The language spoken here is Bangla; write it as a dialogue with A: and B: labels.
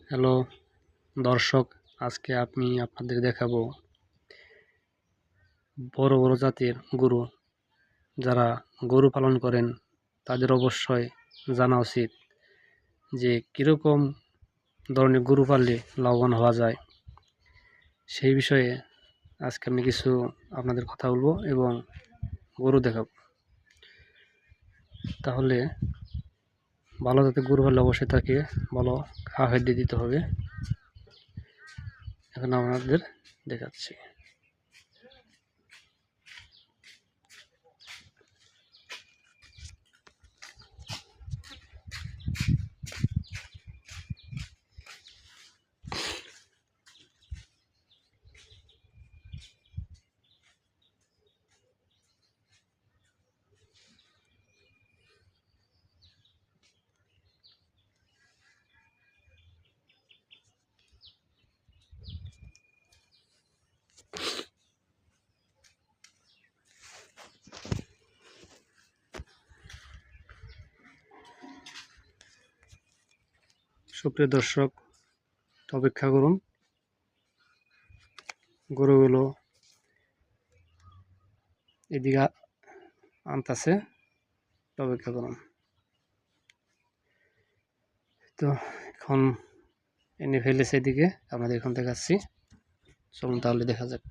A: হ্যালো দর্শক, আজকে আমি আপনাদের দেখাবো বড় বড় জাতের গরু। যারা গরু পালন করেন তাদের অবশ্যই জানা উচিত যে কীরকম ধরনের গরু পাললে লাভবান হওয়া যায়। সেই বিষয়ে আজকে আমি কিছু আপনাদের কথা বলবো এবং গরু দেখাবো। তাহলে ভালো জাতের গরু হলে অবশ্যই তাকে ভালো খাদ্য দিতে হবে। এখন আপনাদের দেখাচ্ছি। সুপ্রিয় দর্শক, অপেক্ষা করুন, গরুগুলো এদিকে আনতেছে, অপেক্ষা করুন। তো এখন এনে ফেলেছে এদিকে, আপনাদের এখন দেখাচ্ছি। চলুন তাহলে দেখা যাক।